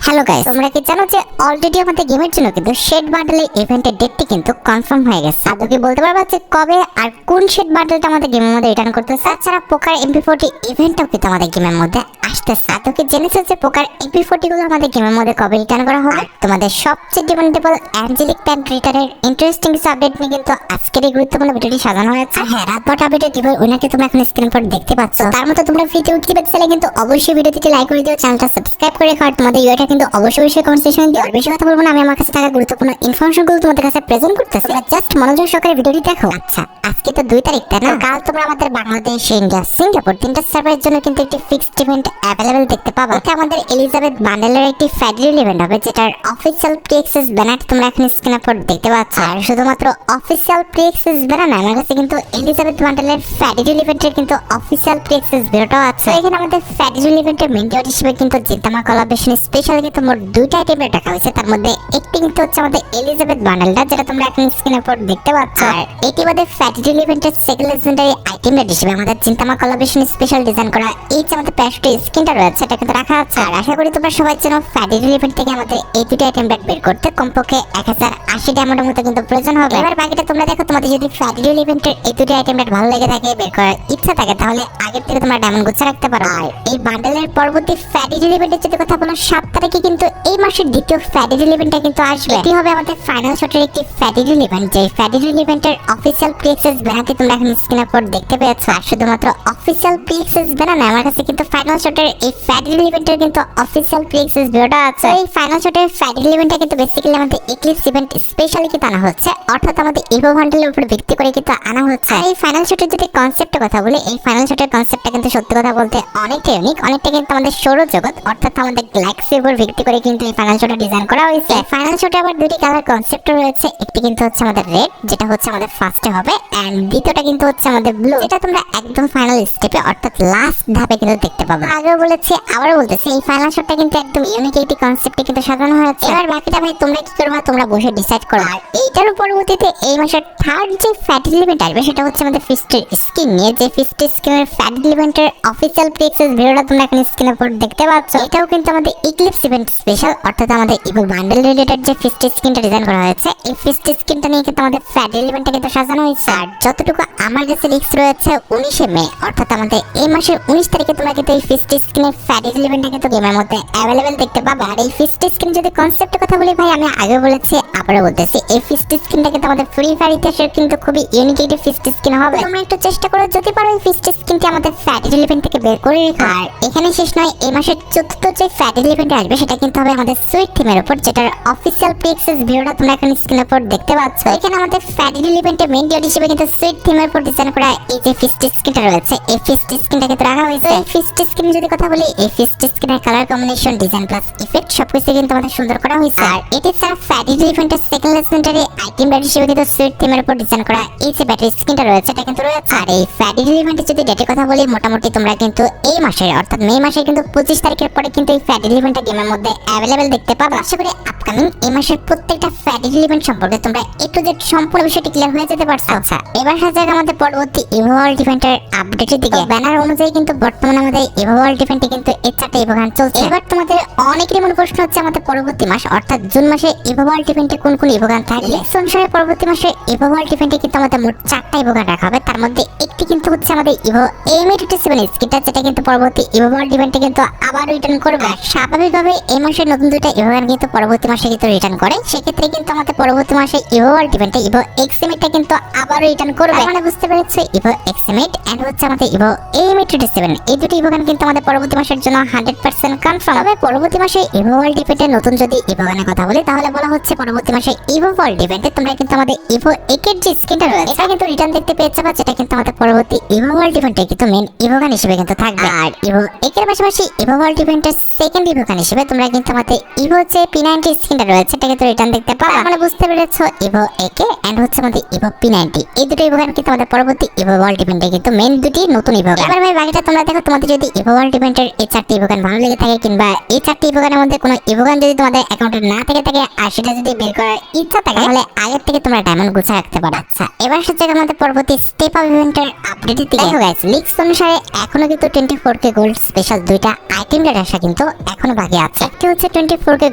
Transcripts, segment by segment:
Hello guys, তোমরা কি জানো যে অলরেডি আমাদের গেমের জন্য কিন্তু শেড বান্ডেলের ইভেন্টের ডেটটি কিন্তু কনফার্ম হয়ে গেছে। আদৌ কি বলতে পারবা যে কবে আর কোন শেড বান্ডেলটা আমাদের গেমের মধ্যে রিটার্ন করতেছে? তাছাড়া পোকার MP40 ইভেন্টটাও কিন্তু আমাদের গেমের মধ্যে আসতেছে। আদৌ কি জেনেছো যে পোকার MP40 গুলো আমাদের গেমের মধ্যে কবে রিটার্ন করা হবে? তোমাদের সবচেয়ে ডিমান্ডেবল অ্যাঞ্জেলিক প্যান্ট রিটার্নের ইন্টারেস্টিং কিছু আপডেট নিয়ে কিন্তু আজকের এই গুরুত্বপূর্ণ ভিডিওটি সাজানো হয়েছে। হ্যাঁ, রাত 9টা আপডেট দিব, ওনাকে তোমরা এখন স্ক্রিন পর দেখতে পাচ্ছ। তার মতো তোমরা ভিডিও কি পেতে চাইলে কিন্তু অবশ্যই ভিডিওটিতে লাইক করে দিও, চ্যানেলটা সাবস্ক্রাইব করে রাখো। আর তোমাদের ইউআইটা কিন্তু অবশ্যই কমেন্ট সেকশনে দিও। আর বেশি কথা বলবো না, আমি আমার কাছে থাকা গুরুত্বপূর্ণ ইনফরমেশনগুলো তোমাদের কাছে প্রেজেন্ট করতেছি। জাস্ট মনোযোগ সহকারে ভিডিওটি দেখো। আচ্ছা, আজকে তো 2 তারিখ, তাই না? কাল তোমরা আমাদের বাংলাদেশ, ইন্ডিয়া, সিঙ্গাপুর তিনটা সার্ভারের জন্য কিন্তু একটি ফিক্সড ইভেন্ট অ্যাভেলেবল দেখতে পাবা। এটা আমাদের এলিজাবেথ বান্ডেলের একটি ফেডারেল ইভেন্ট হবে, যেটার অফিসিয়াল প্রি অ্যাক্সেস ব্যানার তোমরা এখন স্ক্রিনে পর দেখতে পাচ্ছ। আর শুধুমাত্র অফিসিয়াল প্রি অ্যাক্সেস ব্যানার না, আমার কাছে কিন্তু এলিজাবেথ বান্ডেলের ফেডারেল ইভেন্টের কিন্তু অফিসিয়াল প্রি অ্যাক্সেস ভিডিওটাও আছে। এখানে আমাদের ফেডারেল ইভেন্টের মেইন ডিও হিসেবে কিন্তু জিন্তামা কোলাবরেশন স্পেশাল কিন্তু মোট 2টা আইটেম রাখা হয়েছে। তার মধ্যে একটি কিন্তু হচ্ছে আমাদের এলিজাবেথ বান্ডেলটা, যেটা তোমরা এখন স্ক্রিনের পর দেখতে পাচ্ছ। আর এটি আমাদের ফেডারেল ইভেন্টের সেকেন্ড লেজেন্ডারি আইটেম হিসেবে আমাদের জিন্তামা কোলাবরেশন স্পেশাল ডিজাইন করা এই যে আমাদের প্যারাশুটের স্কিনটা রয়েছে, এটা কিন্তু রাখা আছে। আর আশা করি তোমরা সবাই জানো ফেডারেল ইভেন্ট থেকে আমাদের এই 2টা আইটেম বের করতে কমপক্ষে 1080 ডায়মন্ডের মতো কিন্তু প্রয়োজন হবে। এবার বাকিটা তোমরা দেখো, তোমাদের যদি ফেডারেল ইভেন্টের এই 2টা আইটেম ভালো লেগে থাকে, বের করার ইচ্ছা থাকে, তাহলে আগের থেকে তোমরা ডায়মন্ড গুছা রাখতে পারো। আর এই বান্ডেলের পরবর্তী ফেডারেল ইভেন্টের যদি কথা বলো, 7 তারিখে কিন্তু এই মাসের দ্বিতীয় ফেডারেল ইভেন্টটা কিন্তু আসবে। এটি হবে আমাদের ফাইনাল শটের একটি ফেডারেল ইভেন্ট, যে ফেডারেল ইভেন্টের অফিসিয়াল প্রি অ্যাক্সেস ব্যানারটি তোমরা এখন স্ক্রিনের পর দেখতে পেয়েছো। আর শুধুমাত্র অফিসিয়াল প্রি অ্যাক্সেস ব্যানার না, আমার কাছে কিন্তু ফাইনাল শটের এই ফেডারেল ইভেন্টের কিন্তু অফিসিয়াল প্রি অ্যাক্সেস ভিডিওটা আছে। এই ফাইনাল শটের ফেডারেল ইভেন্টটা কিন্তু বেসিক্যালি আমাদের এক্লিপস ইভেন্ট স্পেশালি কিন্তু আনা হচ্ছে, অর্থাৎ আমাদের ইভো বান্ডেলের উপর ভিত্তি করে কিন্তু আনা হচ্ছে। এই ফাইনাল শটের যদি কনসেপ্টের কথা বলি, এই ফাইনাল শটের কনসেপ্টটা কিন্তু সত্যি কথা বলতে অনেকটা ইউনিক, অনেকটা কিন্তু আমাদের সৌরজগৎ অর্থাৎ আমাদের গ্যালাক্সির উপর ভিত্তি করে কিন্তু এই ফাইনাল শটটা ডিজাইন করা হয়েছে। ফাইনাল শটে আবার 2টি কালার কনসেপ্ট রয়েছে, একটি কিন্তু হচ্ছে আমাদের রেড, যেটা হচ্ছে আমাদের ফার্স্টে হবে, এন্ড দ্বিতীয়টা কিন্তু হচ্ছে আমাদের ব্লু, যেটা তোমরা একদম ফাইনাল স্টেপে অর্থাৎ লাস্ট ধাপে কিন্তু দেখতে পাবে। আগেও বলেছি, আবারও বলতেছি, এই ফাইনাল শটটা কিন্তু একদম ইউনিক একটি কনসেপ্টে কিন্তু সাজানো হয়েছে। এবার বাকিটা ভাই তোমরা কি করবা, তোমরা বসে ডিসাইড করো। আর এইটার পরবর্তীতে এই মাসের থার্ড যে ফেডারেল ইভেন্ট আসবে, সেটা হচ্ছে আমাদের ফিস্টের স্কিন নিয়ে, যে ফিস্টের স্কিনের ফেডারেল ইভেন্টের অফিসিয়াল প্রি অ্যাক্সেস ভিডিওটা তোমরা এখন স্ক্রিনের উপর দেখতে পাচ্ছ। এটাও কিন্তু আমাদের ইক্লিপস ইভেন্ট স্পেশাল, অর্থাৎ আমাদের ইভো বান্ডেল রিলেটেড যে ফিস্টের স্কিনটা ডিজাইন করা হয়েছে, এই ফিস্টের স্কিনটা নিয়ে কিন্তু আমাদের ফেডারেল ইভেন্টটা কিন্তু সাজানো হয়েছে। আর যতটুকু আমার কাছে লিস্ট রয়েছে, 19শে মে অর্থাৎ আমাদের এই মাসের 19 তারিখে তোমরা কিন্তু এই ফিস্টের স্কিনের ফেডারেল ইভেন্টটা কিন্তু গেমের মধ্যে অ্যাভেলেবেল দেখতে পাবে। আর এই ফিস্টের স্কিন যদি কনসেপ্টের কথা বলি ভাই, আমি আগে বলেছি আবারও বলতেছি, এই ফিস্টের স্কিনটা কিন্তু আমাদের ফ্রি ফায়ার ইতিহাসের কিন্তু খুবই ইউনিক একটি ফিস্টের স্কিন হবে। তোমরা একটু চেষ্টা করো, যদি পারো এই ফিস্টের স্কিনটি আমাদের ফেডারেল ইভেন্ট থেকে বের করে রেখো। আর এখানে শেষ নয়, এই মাসের 4র্থ যে ফেডারেল ইভেন্ট আসবে, সেটা কিন্তু হবে আমাদের সুইট থিমের উপর, যেটার অফিসিয়াল প্রি অ্যাক্সেস ভিডিওটা তোমরা এখন স্ক্রিনের উপর দেখতে পাচ্ছ। এখানে আমাদের ফেডারেল ইভেন্টের মেইন ডিও হিসেবে কিন্তু সুইট থিমের উপর ডিজাইন করা এই যে ফিস্টের স্কিনটা রয়েছে, এই ফিস্টের স্কিনটা কিন্তু রাখা হয়েছে। এই ফিস্টের স্কিন যদি কথা বলি, এই ফিস্টের স্কিনের colour combination, design plus effect সবকিছু কিন্তু আমাদের সুন্দর করা হয়েছে। আর এটি ছাড়া ফেডারেল ইভেন্টের সেকেন্ড লেজেন্ডারি আইটেম হিসেবে কিন্তু সুইট থিমের উপর ডিজাইন করা এই যে ব্যাটারি স্কিনটা রয়েছে, এটা কিন্তু রয়েছে। আর এই ফেডারেল ইভেন্টের যদি ডেটের কথা বলি, মোটামুটি তোমরা কিন্তু এই মাসের অর্থাৎ মে মাসে কিন্তু 25 তারিখের পরে কিন্তু এই ফেডারেল ইভেন্টটা গেমের মধ্যে অ্যাভেলেবেল দেখতে পাবে। আশা করি আপকামিং এই মাসের প্রত্যেকটা ফেডারেল ইভেন্ট সম্পর্কে তোমরা একটু যে সম্পূর্ণ বিষয়টি ক্লিয়ার হয়ে যেতে পারছো। আচ্ছা, এবার হাজার আমাদের পরবর্তী ইভো ওয়ার্ল্ড ইভেন্টের আপডেটের দিকে। ব্যানার অনুযায়ী কিন্তু বর্তমানে আমাদের ইভো ওয়ার্ল্ড ইভেন্টে কিন্তু এই 4টা ইভো গান চলছে। এবার তোমাদের অনেকেরই মনে প্রশ্ন হচ্ছে, আমাদের পরবর্তী মাস অর্থাৎ জুন মাসে ইভো ওয়ার্ল্ড ইভেন্টে কোন কোন ইভো গান থাকবে। অনুসারে পরবর্তী মাসে ইভো ওয়ার্ল্ড ইভেন্টে কিন্তু আমাদের মোট 4টা ইভো গান রাখা হবে। তার মধ্যে একটি কিন্তু হচ্ছে আমাদের ইভো AM87 স্কিনটা, যেটা কিন্তু পরবর্তী ইভো ওয়ার্ল্ড ইভেন্টে কিন্তু আবার রিটার্ন করবে। স্বাভাবিকভাবে এই মাসের নতুন 2টা ইভো গান কিন্তু পরবর্তী মাসে কিন্তু রিটার্ন করে, সেক্ষেত্রে কিন্তু আমাদের পরবর্তী মাসে ইভো ওয়ার্ল্ড ইভেন্টে ইভো এক্সএমএটটা কিন্তু আবার রিটার্ন করবে। মানে বুঝতে পেরেছো, ইভো এক্সএমএট এন্ড হচ্ছে আমাদের ইভো AM87 এই দুটি ইভো গান কিন্তু আমাদের পরবর্তী মাসের জন্য 100% কনফার্ম হবে। পরবর্তী মাসে ইভো ওয়ার্ল্ড ইভেন্টে নতুন যদি ইভো গানের কথা বলি, তাহলে বলা হচ্ছে পরবর্তী মাসে ইভো ওয়ার্ল্ড ইভেন্টে তোমরা কিন্তু আমাদের ইভো একের যে স্কিনটা রয়েছে, এটা কিন্তু রিটার্ন দেখতে পেয়ে যাবে, যেটা কিন্তু আমাদের পরবর্তী ইভো ওয়ার্ল্ড ইভেন্টে কিন্তু মেইন ইভো গান হিসেবে কিন্তু থাকবে। আর ইভো একের পাশাপাশি ইভো ওয়ার্ল্ড ইভেন্টের সেকেন্ড ইভো গান হিসেবে তোমরা কিন্তু আমাদের ইভো যে P90 স্কিনটা রয়েছে, এটা কিন্তু রিটার্ন দেখতে পাবে। মানে বুঝতে পেরেছো, ইভো একে এন্ড হচ্ছে আমাদের ইভো P90 এই দুটো ইভো গান কিন্তু আমাদের পরবর্তী ইভো ওয়ার্ল্ড ইভেন্টে কিন্তু মেইন দুটি নতুন ইভো গান। এবার ভাই বাকিটা তোমরা দেখো, তোমাদের যদি ইভো ওয়ার্ল্ড ইভেন্টের এই 4টি ইভো গান ভালো লেগে থাকে, কিংবা এই 4টি ইভো গানের মধ্যে কোনো ইভো গান যদি তোমাদের অ্যাকাউন্টে না থেকে থাকে আর সেটা যদি বের করার ইচ্ছা থাকে তাহলে আগের থেকে তোমরা ডায়মন্ড গুছিয়ে রাখতে পারো। আচ্ছা এবার হচ্ছে আমাদের পরবর্তী স্টেপ আপ ইভেন্টের আপডেটের দিকে। দেখো গাইস, লিক্স অনুসারে এখনো কিন্তু 24k গোল্ড স্পেশাল দুইটা আইটেম রেট আসা কিন্তু এখনো বাকি আছে। একটি হচ্ছে 24k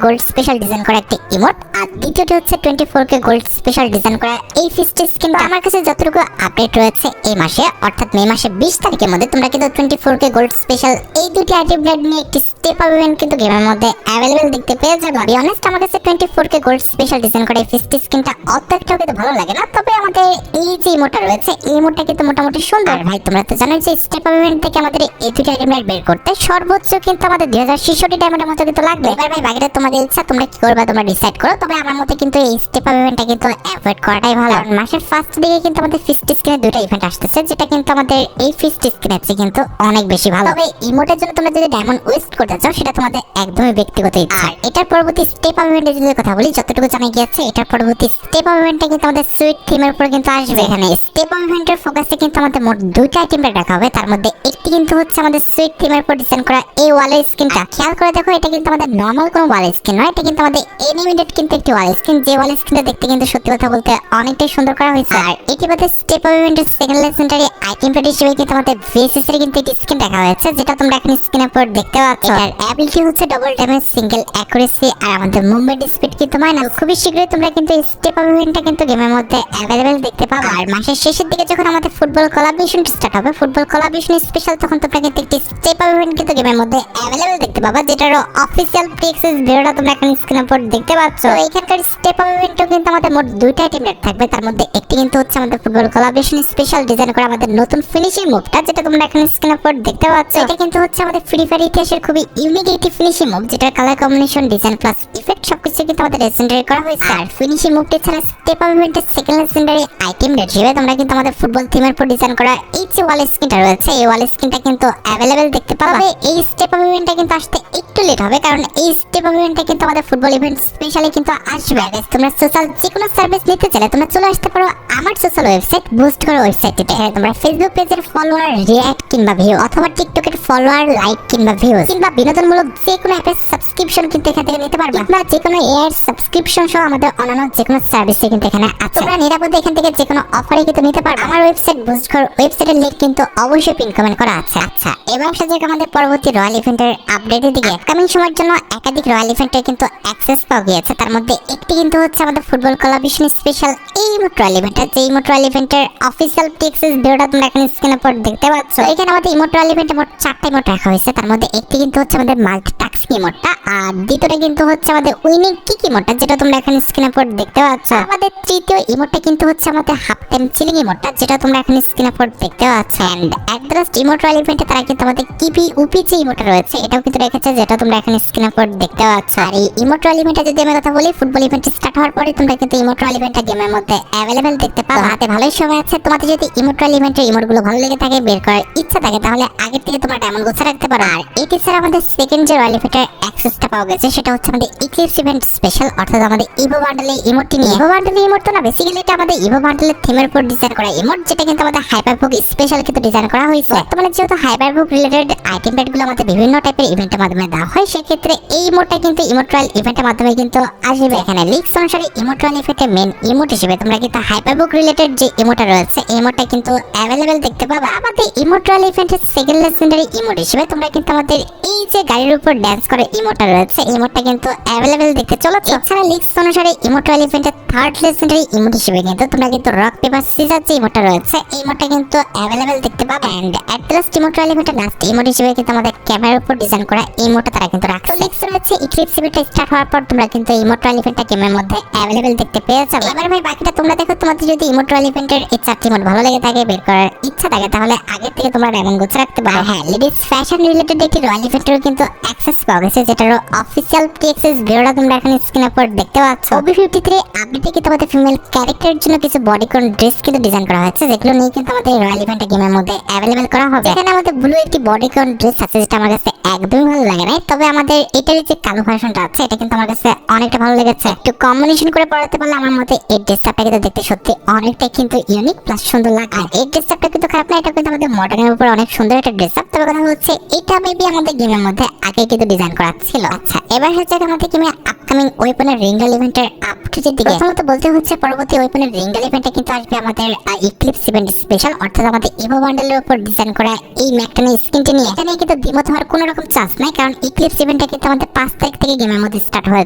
গোল্ড স্পেশাল ডিজাইন করা একটি ইমোট, আর দ্বিতীয়টি হচ্ছে 24k গোল্ড স্পেশাল ডিজাইন করা এই ফিস্ট স্কিন। আমার কাছে যতটুকু আপডেট রয়েছে এই মাসে অর্থাৎ মে মাসে 20 তারিখের মধ্যে তোমরা কিন্তু 24k গোল্ড স্পেশাল এই দুটি আইটেম রেট নিয়ে একটি স্টেপ আপ ইভেন্ট কিন্তু গেমের মধ্যে অ্যাভেলেবল দেখতে পেয়ে যাবে। বি অনেস্ট আমার কাছে 24k গোল্ড স্পেশাল ডিজাইন করা এই ফিস্ট স্কিনটা অত একটাও কিন্তু ভালো লাগে না, তবে আমাদের এই যে ইমোটটা রয়েছে এই ইমোটটা কিন্তু মোটামুটি সুন্দর। ভাই তোমরা তো জানোই যে স্টেপ আপ ইভেন্ট থেকে আমাদের এই দুটি আইটেম রেট বের করতে সর্বোচ্চ কিন্তু আমাদের 2066 ডায়মন্ডের মতো কিন্তু লাগবে। এবার ভাই বাকিটা তোমাদের ইচ্ছা, তোমরা কি করবে তোমরা ডিসাইড করো, তবে আমার মতে কিন্তু এই স্টেপ আপ ইভেন্টটা কিন্তু অ্যাভয়েড করাটাই ভালো। মাসের ফার্স্ট দিকে কিন্তু আমাদের ফিস্ট স্কিনে দুটো ইভেন্ট আসতেছে, যেটা কিন্তু আমাদের এই ফিস্ট স্কিনের চেয়ে কিন্তু অনেক বেশি ভালো। তবে ইমোটের জন্য তোমরা যদি ডায়মন্ড ওয়েস্ট করতে চাও সেটা তোমাদের একদমই ব্যক্তিগত ইচ্ছা। আর এটার পরবর্তী স্টেপ আপ ইভেন্টের যদি কথা বলি, যতটুকু জানা গিয়েছে এটার পরবর্তী স্টেপ আপ ইভেন্টটা কিন্তু আমাদের সুইট থিমের উপর কিন্তু আসবে। এখানে স্টেপ আপ ইভেন্টের ফোকাসে কিন্তু আমাদের মোট দুইটা আইটেম রাখা হবে, তার মধ্যে একটি কিন্তু হচ্ছে আমাদের সুইট থিমের উপর ডিজাইন করা এই ওয়ালের স্কিনটা। খেয়াল করে দেখো, এটা কিন্তু আমাদের নরমাল কোনো ওয়ালের স্কিন নয়, এটা কিন্তু আমাদের এনিমেটেড কিন্তু একটি ওয়ালের স্কিন, যে ওয়ালের স্কিনটা দেখতে কিন্তু সত্যি কথা বলতে অনেকটাই সুন্দর করা হয়েছে। আর এটি আমাদের স্টেপ আপ ইভেন্টের সেকেন্ড লেজেন্ডারি আইটেম রেট হিসেবে কিন্তু আমাদের ভিএসএস এর কিন্তু একটি স্কিন দেখা হয়েছে, যেটা তোমরা এখন স্ক্রিনের উপর দেখতে পাচ্ছ। এটার অ্যাবিলিটি হচ্ছে ডাবল ড্যামেজ, সিঙ্গেল অ্যাকুরেসি আর আমাদের মুভমেন্ট স্পিড কিন্তু মাইনাস। খুবই শীঘ্রই তোমরা কিন্তু স্টেপ আপ ইভেন্টটা কিন্তু গেমের মধ্যে অ্যাভেলেবেল দেখতে পাবে। আর মাসের শেষের দিকে যখন আমাদের ফুটবল কোলাবরেশন স্টার্ট হবে, ফুটবল কোলাবরেশন স্পেশাল, তখন তোমরা কিন্তু একটি স্টেপ আপ ইভেন্ট কিন্তু গেমের মধ্যে অ্যাভেলেবেল দেখতে পাবে, যেটার অফিসিয়াল প্রি-অ্যাক্সেস ভিডিওটা তোমরা এখন স্ক্রিনের উপর দেখতে পাচ্ছ। তো এখানকার স্টেপ আপ ইভেন্টও কিন্তু আমাদের মোট দুইটা আইটেম রেট থাকবে, তার মধ্যে একটি কিন্তু হচ্ছে আমাদের ফুটবল কোলাবরেশন স্পেশাল ডিজাইন করা আমাদের নতুন ফিনিশিং মুভটা, যেটা তোমরা এখন স্ক্রিনের উপর দেখতে পাচ্ছ। এটা কিন্তু হচ্ছে আমাদের ফ্রি ফায়ার ইতিহাসের খুবই ইউনিক একটি ফিনিশিং মুভ, যেটার colour combination, design plus effect সবকিছু কিন্তু আমাদের লেজেন্ডারি করা হয়েছে। আর ফিনিশিং মুভটি ছাড়া স্টেপ আপ ইভেন্টের সেকেন্ড লেজেন্ডারি আইটেম রেট হিসেবে তোমরা কিন্তু আমাদের ফুটবল থিমের উপর ডিজাইন করা এই যে ওয়াল স্কিনটা রয়েছে, এই ওয়াল স্কিনটা কিন্তু অ্যাভেলেবেল দেখতে পাবে। এই স্টেপ আপ ইভেন্টটা কিন্তু আসতে একটু লেট হবে, কারণ এই স্টেপ আপ ইভেন্টটা কিন্তু আমাদের ফুটবল ইভেন্ট স্পেশালি কিন্তু আসবে। তোমরা সোশ্যাল যে কোনো সার্ভিস নিতে চাইলে তোমরা চলে আসতে পারো আমার সোশ্যাল ওয়েবসাইট বুস্ট করো ওয়েবসাইটে। তোমরা ফেসবুক পেজের ফলোয়ার, রিঅ্যাক্ট কিংবা ভিউ, অথবা টিকটকের ফলোয়ার, লাইক কিংবা ভিউজ, কিংবা বিনোদনমূলক যে কোনো অ্যাপের সাবস্ক্রিপশন কিন্তু এখান থেকে নিতে পারবে। আপনারা যে কোনো এআই সাবস্ক্রিপশন সহ আমাদের অন্যান্য যে কোনো সার্ভিসে কিন্তু এখানে আছে। তোমরা নিরাপদে এখান থেকে যে কোনো অফারে কিন্তু নিতে পারবে। আমার ওয়েবসাইট বুস্ট করো ওয়েবসাইটের লিংক কিন্তু অবশ্যই পিন কমেন্ট করা আছে। আচ্ছা এবার সাথে আমাদের পরবর্তী রয়্যাল ইভেন্টের আপডেটের দিকে। কামিং সময়ের জন্য একাধিক রয়্যাল ইভেন্টের কিন্তু অ্যাক্সেস পাওয়া গিয়েছে, তার মধ্যে একটি কিন্তু হচ্ছে আমাদের ফুটবল কোলাবরেশন স্পেশাল এই ইমোট রয়্যাল ইভেন্টের, যে ইমোট রয়্যাল ইভেন্টের অফিসিয়াল টেক্সট ভিডিওটা তোমরা এখন স্ক্রিনের উপর দেখতে পাচ্ছ। এখানে আমাদের ইমোট রয়্যাল ইভেন্টে মোট 4টা ইমোট রাখা হয়েছে, তার মধ্যে একটি কিন্তু হচ্ছে আমাদের মাল্টিটাস্ক ইমোটটা, আর দ্বিতীয়টা কিন্তু হচ্ছে আমাদের উইনিং কিক ইমোটটা, যেটা তোমরা এখন স্ক্রিনের উপর দেখতে পাচ্ছ। আমাদের তৃতীয় ইমোটটা কিন্তু হচ্ছে আমাদের হাফ টাইম চিলিং ইমোটটা, যেটা তোমরা এখন স্ক্রিনের উপর দেখতে পাচ্ছ। And at the last emote royale ইভেন্টে তারা কিন্তু আমাদের কিপি উপি যে ইমোটটা রয়েছে এটাও কিন্তু রেখেছে, যেটা তোমরা এখন স্ক্রিনের উপর দেখতে পাচ্ছ। আর এই ইমোট রয়্যাল ইভেন্টে যদি আমি কথা বলি, ফুটবল ইভেন্ট স্টার্ট হওয়ার পরে তোমরা কিন্তু ইমোট রয়্যাল ইভেন্টটা গেমের মধ্যে অ্যাভেলেবেল দেখতে পাবে। হাতে ভালোই সময় আছে, তোমাদের যদি ইমোট রয়্যাল ইভেন্টের ইমোটগুলো ভালো লেগে থাকে, বের করার ইচ্ছা থাকে, তাহলে আগের থেকে তোমরা ডায়মন্ড গোছা রাখতে পারো। আর এটি ছাড়া আমাদের সেকেন্ড যে রয়্যাল ইভেন্টের অ্যাক্সেসটা পাওয়া গেছে সেটা হচ্ছে আমাদের ইক্লিপস ইভেন্ট স্পেশাল, অর্থাৎ আমাদের ইভো বান্ডেলের ইমোটটি নিয়ে। ইভো বান্ডেলের ইমোট তো না, বেসিক্যালি এটা আমাদের ইভো বান্ডেলের থিমের উপর ডিজাইন করা ইমোট, যেটা কিন্তু আমাদের হাইপারবুক স্পেশাল কিন্তু ডিজাইন করা হয়েছে। বর্তমানে যেহেতু হাইপারবুক রিলেটেড আইটেম রেটগুলো আমাদের বিভিন্ন টাইপের ইভেন্টের মাধ্যমে দেওয়া হয়, সেক্ষেত্রে এই ইমোটটা কিন্তু ইমোট রয়্যাল ইভেন্টের মাধ্যমে কিন্তু আসবে। এখানে লিক্স অনুসারে ইমোট রয়্যাল ইভেন্টের মেন ইমোট হিসেবে তোমরা কিন্তু হাইপারবুক রিলেটেড যে ইমোটটা রয়েছে এই ইমোটটা কিন্তু অ্যাভেলেবেল দেখতে পাবে। আমাদের ইমোট রয়্যাল ইভেন্টের সেকেন্ড লেজেন্ডারি ইমোট হিসেবে তোমরা কিন্তু আমাদের এই যে গাড়ির উপর ড্যান্স করে ইমোটটা রয়েছে এই ইমোটটা কিন্তু অ্যাভেলেবেল দেখতে চলেছে। এছাড়া লিক্স অনুসারে ইমোট রয়্যাল ইভেন্টের থার্ড লেজেন্ডারি ইমোট হিসেবে কিন্তু তোমরা কিন্তু রক পেপার সিজার যে ইমোটটা রয়েছে এই ইমোটটা কিন্তু অ্যাভেলেবেল দেখতে পাবে। And at the last emote royale ইভেন্টের লাস্ট ইমোট হিসেবে কিন্তু আমাদের ক্যামেরার উপর ডিজাইন করা এই ইমোটটা তারা কিন্তু রাখছে। লিক্স রয়েছে ইক্লিপস ইভেন্টটা স্টার্ট হওয়ার পর তোমরা কিন্তু ইমোট রয়্যাল ইভেন্টটা গেমের মধ্যে অ্যাভেলেবেল দেখতে পেয়ে যাবে। এবার ভাই বাকিটা তোমরা দেখো, তোমাদের যদি ইমোট রয়্যাল ইভেন্টের এই 4টি ইমোট ভালো লেগে থাকে, বের করার ইচ্ছা থাকে, তাহলে আগের থেকে তোমরা ডায়মন্ড গোছা রাখতে পারো। হ্যাঁ, লেডিস ফ্যাশন রিলেটেড একটি রয়্যাল ইভেন্টের কিন্তু অ্যাক্সেস পাওয়া গেছে, যেটার অফিসিয়াল প্রি-অ্যাক্সেস ভিডিওটা তোমরা এখন স্ক্রিনের উপর দেখতে পাচ্ছ। OB53 আপডেটে কিন্তু আমাদের ফিমেল ক্যারেক্টারের জন্য কিছু বডিকন ড্রেস কিন্তু ডিজাইন করা হয়েছে, যেগুলো নিয়ে কিন্তু আমাদের রয়্যাল ইভেন্টটা গেমের মধ্যে অ্যাভেলেবেল করা হবে। এখানে আমাদের ব্লু একটি বডিকন ড্রেস আছে, যেটা আমার কাছে একদমই ভালো লাগে নাই, তবে আমাদের এটার যে কালো ভার্সনটা আছে এটা কিন্তু আমার কাছে অনেকটা ভালো লেগেছে। একটু কম্বিনেশন করে পড়াতে পারলে আমার মতে এই ড্রেসআপটা কিন্তু দেখতে সত্যি অনেকটাই কিন্তু ইউনিক প্লাস সুন্দর লাগে। আর এই ড্রেসআপটা কিন্তু খারাপ না, এটা কিন্তু আমাদের মডার্নের উপর অনেক সুন্দর একটা ড্রেসআপ। তবে কথা হচ্ছে এটা মেবি আমাদের গেমের মধ্যে আগে কিন্তু ডিজাইন করা ছিল। আচ্ছা, এবার হচ্ছে আমাদের গেমে আপকামিং ওয়েপনের রিঙ্গেল ইভেন্টের আপডেটের দিকে। প্রথমত বলতে হচ্ছে পরবর্তী ওয়েপনের রিঙ্গেল ইভেন্টটা কিন্তু আসবে আমাদের ইক্লিপস ইভেন্ট স্পেশাল, অর্থাৎ আমাদের ইভো বান্ডেলের উপর ডিজাইন করা এই ম্যাকটানের স্কিনটি নিয়ে। এখানে কিন্তু দ্বিমত হওয়ার কোনো রকম চান্স নাই, কারণ ইক্লিপস ইভেন্টটা কিন্তু আমাদের 5 তারিখ থেকে গেমের মধ্যে স্টার্ট হয়ে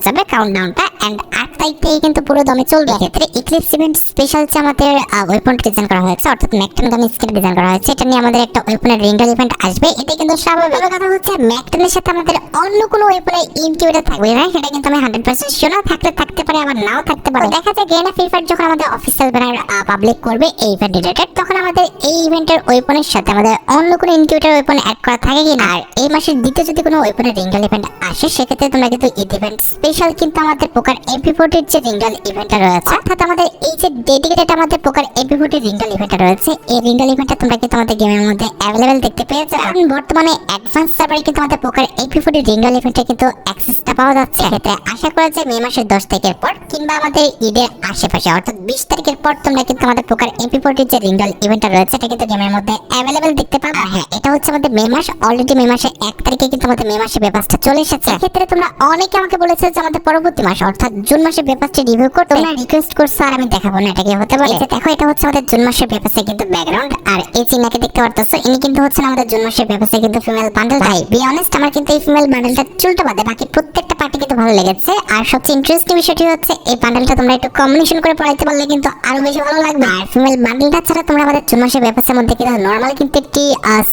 যাবে কাউন্টডাউনটা, এন্ড 8 তারিখ থেকে কিন্তু পুরো দমে চলবে। এক্ষেত্রে ইক্লিপস ইভেন্ট স্পেশাল যে আমাদের ওয়েপনটা ডিজাইন করা হয়েছে, অর্থাৎ ম্যাকটান গান স্কিন ডিজাইন করা হয়েছে, এটা নিয়ে আমাদের একটা ওয়েপনের রিঙ্গেল ইভেন্ট আসবে। এটা কিন্তু স্বাভাবিক। কথা হচ্ছে ম্যাকটানের সাথে আমাদের অন্য কোনো ওয়েপনের ইনকিউবেটর থাকবে না, সেটা কিন্তু আমি 100% শিওর না। থাকতে পারে, আবার নাও থাকতে পারে। দেখা যায় গেনা ফ্রি ফায়ার যখন আমাদের অফিসিয়াল ব্যানার পাবলিক করবে এই ইভেন্ট রিলেটেড, তখন আমাদের এই ইভেন্টের ওয়েপনের সাথে আমাদের অন্য কোনো ইনকিউবেটর ওয়েপন অ্যাড করা থাকে কিনা। আর এই মাসের দ্বিতীয় যদি কোনো ওয়েপনের রিঙ্গেল ইভেন্ট আসে, সেক্ষেত্রে তোমরা কিন্তু ঈদ ইভেন্ট স্পেশাল কিন্তু আমাদের পোকার MP40 যে রিঙ্গেল ইভেন্টটা রয়েছে, অর্থাৎ আমাদের এই যে ডেডিকেটেড আমাদের পোকার MP40 রিঙ্গেল ইভেন্টটা রয়েছে, এই রিঙ্গেল ইভেন্টটা তোমরা কিন্তু আমাদের গেমের মধ্যে অ্যাভেলেবেল দেখতে পেয়েছো। এখন বর্তমানে অ্যাডভান্স সার্ভারে কিন্তু আমাদের পোকার MP40 রিঙ্গেল ইভেন্টে কিন্তু অ্যাক্সেসটা পাওয়া যাচ্ছে। এতে আশা করা যায় মে মাসের 10 তারিখের পর কিংবা আমাদের ঈদের আশেপাশে অর্থাৎ 20 তারিখের পর তোমরা কিন্তু আমাদের পোকার MP40 যে রিঙ্গেল ইভেন্টটা রয়েছে এটা কিন্তু গেমের মধ্যে অ্যাভেলেবেল দেখতে পাবে। হ্যাঁ, এটা হচ্ছে আমাদের মে মাস, অলরেডি মে মাসের 1 তারিখে কিন্তু আমাদের মে মাসের পেপারটা চলে এসেছে। এক্ষেত্রে তোমরা অনেকে আমাকে বলেছো যে আমাদের পরবর্তী মাস অর্থাৎ জুন মাসের পেপারটা রিভিউ করতে, তোমরা রিকোয়েস্ট করছো আর আমি দেখাবো না, এটা কি হতে পারে? দেখো, এটা হচ্ছে আমাদের জুন মাসের পেপারটা কিন্তু ব্যাকগ্রাউন্ড, আর এই চিহ্নকে দেখতে পারতেছো, ইনি কিন্তু হচ্ছেন আমাদের জুন মাসের পেপারটা কিন্তু ফিমেল বান্ডেল। ভাই বি অনেস্ট, আমার কিন্তু এই ফিমেল বান্ডেলটা চুলটা বাদে বাকি প্রত্যেকটা পার্টি কিন্তু ভালো লেগেছে। আর সবচেয়ে ইন্টারেস্টিং বিষয়টি হচ্ছে এই বান্ডেলটা তোমরা একটু কম্বিনেশন করে পড়াইতে পারলে কিন্তু আরো বেশি ভালো লাগবে। আর ফিমেল বান্ডেলটা ছাড়া তোমরা আমাদের জুন মাসের পেপারটার মধ্যে কিন্তু নরমাল কিন্তু একটি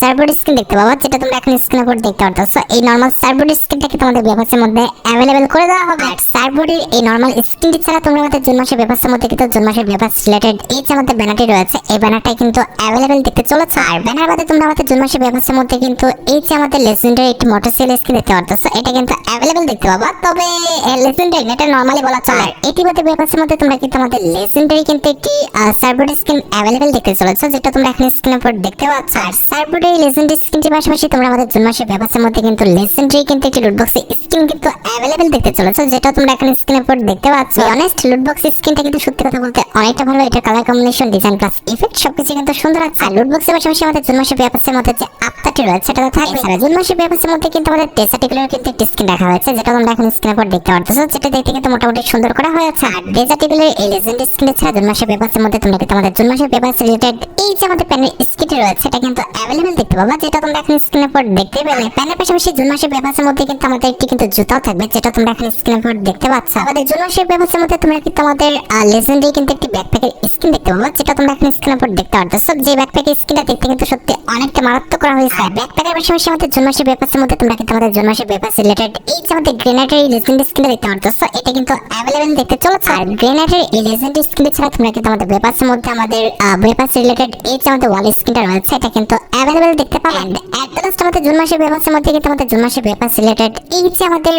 সার্ভার স্ক্রিন দেখতে পাবা, যেটা তোমরা এখন স্ক্রিনের উপর দেখতে পারতেছো। এই নরমাল সার্ভার স্ক্রিনটা কিন্তু আমাদের পেপারটার মধ্যে অ্যাভেলেবেল করে দেওয়া হবে। আর সার্ভারের এই নরমাল স্ক্রিনটি ছাড়া তোমরা আমাদের জুন মাসের পেপারটার মধ্যে কিন্তু জুন মাসের পেপার রিলেটেড এই যে আমাদের ব্যানারটি রয়েছে, এই ব্যানারটা কিন্তু অ্যাভেলেবেল দেখতে চলেছে। আর ব্যানার বাদে তোমরা আমাদের জুন মাসের পেপারটার মধ্যে কিন্তু এই যে আমাদের লেজেন্ডারি একটি মোটরসাইকেল স্ক্রিন দেখতে পারতেছো, এটা কিন্তু অ্যাভেলেবেল দেখতে পাবা। তবে লেজেন্ডারি এটা নরমালি বলা চলে। এটি বাদে পেপারটার মধ্যে তোমরা কিন্তু আমাদের লেজেন্ডারি কিন্তু একটি সার্ভার স্ক্রিন অ্যাভেলেবেল দেখতে চলেছে, যেটা তোমরা এখন স্ক্রিনের উপর দেখতে পাচ্ছ। আর সার্ভারের লেজেন্ডারি স্ক্রিনটির পাশাপাশি তোমরা আমাদের জুন মাসের পেপারটার মধ্যে কিন্তু লেজেন্ডারি কিন্তু একটি লুটবক্স স্ক্রিন কিন্তু অ্যাভেলেবেল দেখতে চলেছে, যেটা তোমরা এখন স্ক্রিনের উপর দেখতে পাচ্ছ। অনেস্ট লুটবক্স স্ক্রিনটা কিন্তু সত্যি কথা বলতে অনেকটা ভালো। এটা colour combination, design plus effect সবকিছু কিন্তু সুন্দর আছে। আর লুটবক্সের পাশাপাশি আমাদের জুন মাসের পেপারটার মধ্যে যে আপডেটটি রয়েছে সেটা তো থাকবে। আর জুন মাসের পেপারটার মধ্যে কিন্তু আমাদের ডেজার্টিকুলার কিন্তু একটি স্ক্রিন রাখা হয়েছে, যেটা তোমরা এখন স্ক্রিনের উপর দেখতে পারতেছো, যেটা দেখতে কিন্তু মোটামুটি সুন্দর করা হয়েছে। আর ডেজার্টিকুলার এই লেজেন্ড স্ক্রিন ছাড়া জুন মাসের পেপারটার মধ্যে তোমরা কিন্তু আমাদের জুন মাসের পেপার রিলেটেড এই যে আমাদের প্যানের স্কিটে রয়েছে এটা কিন্তু অ্যাভেলেবেল দেখতে পাবা, যেটা তোমরা এখন স্ক্রিনের উপর দেখতে পেলে। প্যানের পাশাপাশি জুন মাসের পেপারটার মধ্যে কিন্তু আমাদের একটি কিন্তু জুতাও থাকবে, যেটা তোমরা এখন স্ক্রিনের উপর দেখতে পাচ্ছ। আমাদের জুন মাসের পেপারটার মধ্যে তোমরা কিন্তু আমাদের লেজেন্ডারি কিন্তু একটি ব্যাকপ্যাকের স্কিন দেখতে পাবা, যেটা তোমরা এখন স্ক্রিনের উপর দেখতে পারতেছো। যে ব্যাকপ্যাকের স্কিনটা দেখতে কিন্তু সত্যি অনেকটা মারাত্মক করা হয়েছে। ব্যাকপ্যাকের পাশাপাশি আমাদের জুন মাসের পেপারটার মধ্যে তোমরা কিন্তু আমাদের জুন মাসের পেপার রিলেটেড এই যে আমাদের গ্রেনেডের লেজেন্ড স্কিনটা দেখতে পারতেছো, এটা কিন্তু অ্যাভেলেবেল দেখতে চলেছে। আর গ্রেনেডের এই লেজেন্ড স্কিন ছাড়া তোমরা কিন্তু আমাদের পেপারের মধ্যে আমাদের পেপার রিলেটেড এই যে আমাদের ওয়াল স্কিনটা রয়েছে এটা কিন্তু অ্যাভেলেবেল দেখতে পাবে। এন্ড এট দ্য লাস্ট আমাদের জুন মাসের পেপারের মধ্যে কিন্তু আমাদের জুন মাসের পেপার রিলেটেড এই যে আমাদের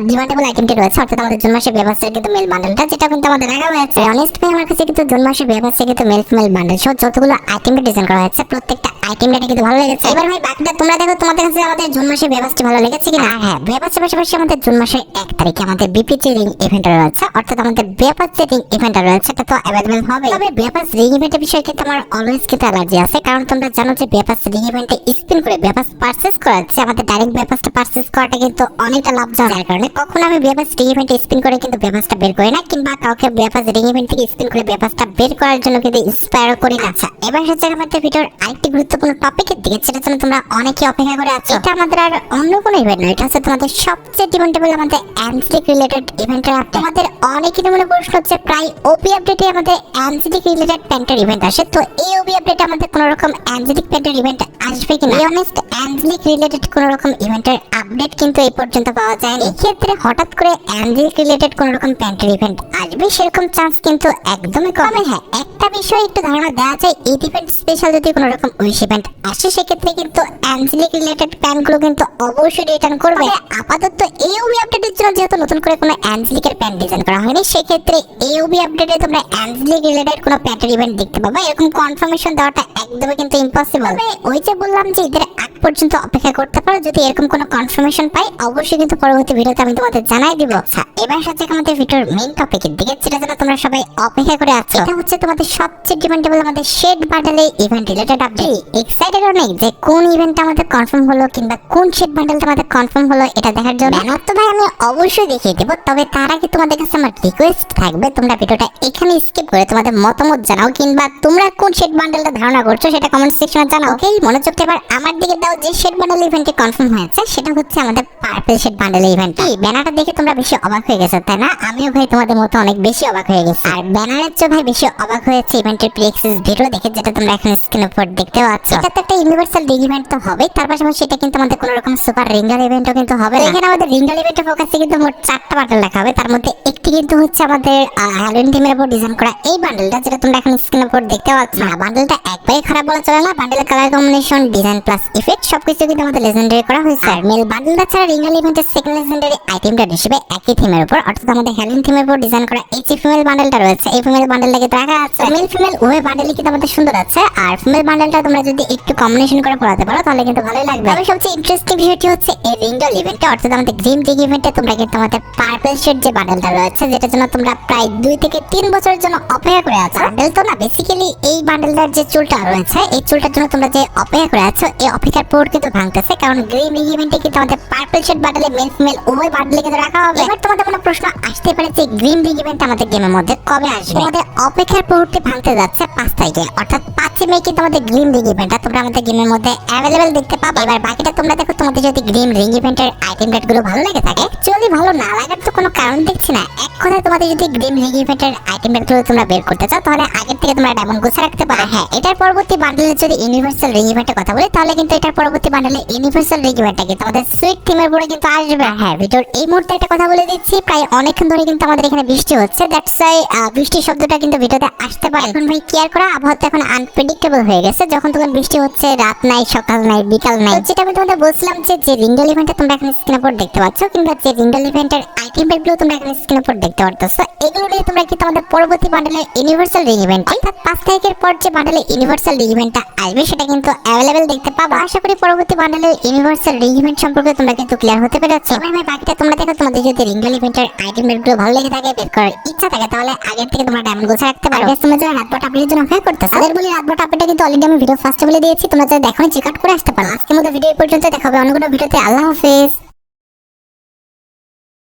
ডিমান্ডেবল আইটেমটি রয়েছে, অর্থাৎ আমাদের জুন মাসের পেপারের কিন্তু মেল বান্ডেলটা, যেটা কিন্তু আমাদের রাখা হয়েছে। অনেস্ট ভাই, আমার কাছে কিন্তু জুন মাসের পেপারের কিন্তু মেল ফিমেল বান্ডেল সহ যতগুলো আইটেমটা ডিজাইন করা হয়েছে প্রত্যেকটা আইটেমটা কিন্তু ভালো লেগেছে। এবার ভাই বাকিটা তোমরা দেখো তোমাদের কাছে আমাদের জুন মাসের পেপারটি ভালো লেগেছে কিনা। হ্যাঁ, পেপারের পাশাপাশি আমাদের জুন মাসের 1 তারিখে আমাদের বিপিটি রিং ইভেন্টটা রয়েছে, অর্থাৎ আমাদের পেপার রিং ইভেন্টটা রয়েছে, এটা তো অ্যাভেলেবল হবে। তবে পেপার রিং ইভেন্টের বিষয়ে কিন্তু আমার অলওয়েজ কিন্তু অ্যালার্জি আছে, কারণ তোমরা জানো যে পেপার রিং ইভেন্টে স্পিন করে পেপার পারচেজ করাচ্ছে, আমাদের ডাইরেক্ট পেপারটা পারচেজ করাটা কিন্তু অনেকটা লাভজনক। যার কারণে কখনো আমি পেপার রিং ইভেন্টে স্পিন করে কিন্তু পেপারটা বের করি না, কিংবা কাউকে পেপার রিং ইভেন্ট থেকে স্পিন করে পেপারটা বের করার জন্য কিন্তু ইন্সপায়ার করি না। আচ্ছা, এবার হচ্ছে আমাদের ভিডিওর আরেকটি গুরুত্বপূর্ণ টপিকের দিকে, যেটা জন্য তোমরা অনেকে অপেক্ষা করে আছো। এটা আমাদের আর অন্য কোনো ইভেন্ট নয়, এটা হচ্ছে তোমাদের সবচেয়ে ডিমান্ডেবল আমাদের অ্যানজেলিক রিলেটেড ইভেন্টের আপডেট। আমাদের অনেকেরই মনে প্রশ্ন হচ্ছে প্রায় ওপি আপডেটে আমাদের অ্যানজেলিক রিলেটেড প্যান্টের ইভেন্ট আসে, তো এই ওপি আপডেটে আমাদের কোনো রকম অ্যানজেলিক প্যান্টের ইভেন্ট আসবে কিনা। অনেস্ট অ্যানজেলিক রিলেটেড কোনো রকম ইভেন্টের আপডেট কিন্তু এই পর্যন্ত পাওয়া যায়নি। এই ক্ষেত্রে হঠাৎ করে অ্যানজেলিক রিলেটেড কোনো রকম প্যান্টের ইভেন্ট আসবে আসবে সেরকম চান্স কিন্তু একদমই কম। হ্যাঁ, একটা বিষয় একটু ধারণা দেওয়া যায়, এই ইভেন্ট স্পেশাল যদি কোনো রকম উইশ ইভেন্ট আসে সেক্ষেত্রে কিন্তু অ্যাঞ্জেলিক রিলেটেড প্যানগুলো কিন্তু অবশ্যই রিটার্ন করবে। আপাতত এওবি আপডেটের জন্য যেহেতু নতুন করে কোনো অ্যাঞ্জেলিকের প্যান ডিজাইন করা হয়নি, সেক্ষেত্রে এওবি আপডেটে তোমরা অ্যাঞ্জেলিক রিলেটেড কোনো প্যাটের ইভেন্ট দেখতে পাবে, এরকম কনফার্মেশন দেওয়াটা একদমই কিন্তু ইম্পসিবল। ওই যে বললাম যে ঈদের আগ পর্যন্ত অপেক্ষা করতে পারো, যদি এরকম কোনো কনফার্মেশন পাই অবশ্যই কিন্তু পরবর্তী ভিডিওতে আমি তোমাদের জানাই দিব। এবার সাথে আমাদের ভিডিওর মেইন টপিকের দিকে, যেটা জন্য তোমরা সবাই অপেক্ষা করে আছো, এটা হচ্ছে তোমাদের সবচেয়ে ডিমান্ডেবল আমাদের শেড বান্ডেলে ইভেন্ট রিলেটেড আপডেট। এক্সাইটেড অনেক যে কোন ইভেন্টটা আমাদের কনফার্ম হলো কিংবা কোন শেড বান্ডেলটা আমাদের কনফার্ম হলো এটা দেখার জন্য। ব্যানার তো ভাই আমি অবশ্যই দেখিয়ে দেবো, তবে তার আগে তোমাদের কাছে আমার রিকোয়েস্ট থাকবে তোমরা ভিডিওটা এখানে স্কিপ করে তোমাদের মতামত জানাও, কিংবা তোমরা কোন শেড বান্ডেলটা ধারণা করছো সেটা কমেন্ট সেকশনে জানাও। ওকে, মনোযোগটা এবার আমার দিকে দাও। যে শেড বান্ডেল ইভেন্টে কনফার্ম হয়েছে সেটা হচ্ছে আমাদের পার্পল শেড বান্ডেল ইভেন্ট। এই ব্যানারটা দেখে তোমরা বেশি অবাক হয়ে গেছো তাই না? আমিও ভাই তোমাদের মতো অনেক বেশি অবাক হয়ে গেছি। আর ব্যানারের চেয়ে ভাই বেশি অবাক হয়েছে ইভেন্টের প্রি-অ্যাক্সেস ভিডিও দেখে, যেটা তোমরা এখন স্ক্রিনের উপর দেখতে পাচ্ছ। এটা তো একটা ইউনিভার্সাল রিং ইভেন্ট তো হবে, তার পাশাপাশি এটা কিন্তু আমাদের কোনো রকম সুপার রিঙ্গাল ইভেন্টও কিন্তু হবে। এখানে আমাদের রিঙ্গাল ইভেন্টে ফোকাসে কিন্তু মোট 4টা বান্ডেল রাখা হবে, তার মধ্যে একটি কিন্তু হচ্ছে আমাদের হ্যালোইন থিমের উপর ডিজাইন করা এই বান্ডেলটা, যেটা তোমরা এখন স্ক্রিনের উপর দেখতে পাচ্ছ। না, বান্ডেলটা একবারে খারাপ বলা চলে না, বান্ডেলের colour combination, design plus effect সবকিছু কিন্তু আমাদের লেজেন্ডারি করা হয়েছে। আর মেল বান্ডেলটা ছাড়া রিঙ্গাল ইভেন্টের সেকেন্ড লেজেন্ডারি আইটেমটা হিসেবে একই থিমের উপর, অর্থাৎ আমাদের হ্যালোইন থিমের উপর ডিজাইন করা এই যে ফিমেল বান্ডেলটা রয়েছে, এই ফিমেল বান্ডেলটাকে রাখা আছে। মেল ফিমেল উভয় বান্ডেলই কিন্তু আমাদের সুন্দর আছে, আর ফিমেল বান্ডেলটা তোমরা যদি একটু কম্বিনেশন করে পড়াতে পারো তাহলে কিন্তু ভালোই লাগবে। তবে সবচেয়ে ইন্টারেস্টিং বিষয়টি হচ্ছে এই রিঙ্গাল ইভেন্টে, অর্থাৎ আমাদের গ্রিন রিং ইভেন্টে তোমরা কিন্তু আমাদের পার্পল শেড যে বান্ডেলটা রয়েছে, যেটার জন্য তোমরা প্রায় 2 থেকে 3 বছরের জন্য অপেক্ষা করে আছো। বান্ডেল তো না, বেসিক্যালি এই বান্ডেলটার যে চুলটা রয়েছে এই চুলটার জন্য তোমরা যে অপেক্ষা করে আছো, এই অপেক্ষার পর কিন্তু ভাঙতেছে, কারণ গ্রিন রিং ইভেন্টে কিন্তু আমাদের পার্পল শেড বান্ডেলে মেল ফিমেল উভয় বান্ডেলে কিন্তু রাখা হবে। এবার তোমাদের কোনো প্রশ্ন আসতে পারে যে গ্রিন রিং ইভেন্ট আমাদের গেমের মধ্যে কবে আসবে? আমাদের অপেক্ষার পরটি ভাঙতে যাচ্ছে 5 তারিখে, অর্থাৎ 5 মে কিন্তু আমাদের গ্রিন রিং ইভেন্টটা তোমরা আমাদের গেমের মধ্যে অ্যাভেলেবল দেখতে পাবে। এবার বাকিটা তোমরা দেখো, তোমাদের যদি গ্রিন রিং ইভেন্টের আইটেম রেট গুলো ভালো লেগে থাকে, অ্যাকচুয়ালি ভালো না লাগার তো কোনো কারণ দেখছি না। এক কথায় তোমাদের যদি গ্রিন রিং ইভেন্টের আইটেম রেট গুলো তোমরা বের করতে চাও তাহলে আগের থেকে তোমরা ডায়মন্ড গোছা রাখতে পারো। হ্যাঁ, এটার পরবর্তী বান্ডেলে যদি ইউনিভার্সাল রিং ইভেন্টের কথা বলি, তাহলে কিন্তু এটার পরবর্তী বান্ডেলে ইউনিভার্সাল রিং ইভেন্টটা কিন্তু আমাদের সুইট থিমের উপরে কিন্তু আসবে। হ্যাঁ, ভিডিওর এই মুহূর্তে একটা কথা বলে দিচ্ছি, প্রায় অনেকক্ষণ ধরে কিন্তু আমাদের এখানে বৃষ্টি হচ্ছে, দ্যাটস ওয়াই বৃষ্টির শব্দটা কিন্তু ভিডিওতে আসতে পারে। এখন ভাই কেয়ার করা, আবহাওয়া এখন আনপ্রেডিক্টেবল হয়ে গেছে, যখন তখন বৃষ্টি হচ্ছে, রাত নাই, সকাল নাই, বিকাল নাই। যেটা আমি তোমাদের বলছিলাম যে রিঙ্গাল ইভেন্টটা তোমরা এখন স্ক্রিনের উপর দেখতে পাচ্ছ, কিংবা যে রিঙ্গাল ইভেন্টের আইটেম গুলো তোমরা এখন স্ক্রিনের উপর দেখতে পারতেছো, এগুলো নিয়ে তোমরা কিন্তু আমাদের পরবর্তী বান্ডেলে ইউনিভার্সাল রিং ইভেন্ট, অর্থাৎ 5 তারিখের পর যে বান্ডেলে ইউনিভার্সাল রিং ইভেন্টটা আসবে সেটা কিন্তু অ্যাভেলেবেল দেখতে পাবো। আশা করি পরবর্তী বান্ডেলে ইউনিভার্সাল রিং ইভেন্ট সম্পর্কে তোমরা কিন্তু ক্লিয়ার হতে পেরেছো। এবার ভাই বাকিটা তোমরা দেখো, তোমাদের যদি রিঙ্গাল ইভেন্টের আইটেম গুলো ভালো লেগে থাকে, বের করার ইচ্ছা থাকে, তাহলে আগের থেকে তোমরা ডায়মন্ড গোছা রাখতে পারো। তোমরা যারা রাতভর আপডেটের জন্য অপেক্ষা করতেছো, তাদের বলি রাতভর আপডেটটা কিন্তু অলরেডি আমি ভিডিও ফার্স্টে বলে দিয়েছি, তোমরা যারা দেখোনি চেক আউট করে আসতে পারো। আজকের মতো ভিডিও এই পর্যন্ত, দেখা হবে অন্য কোনো ভিডিওতে। আল্লাহ হাফেজ।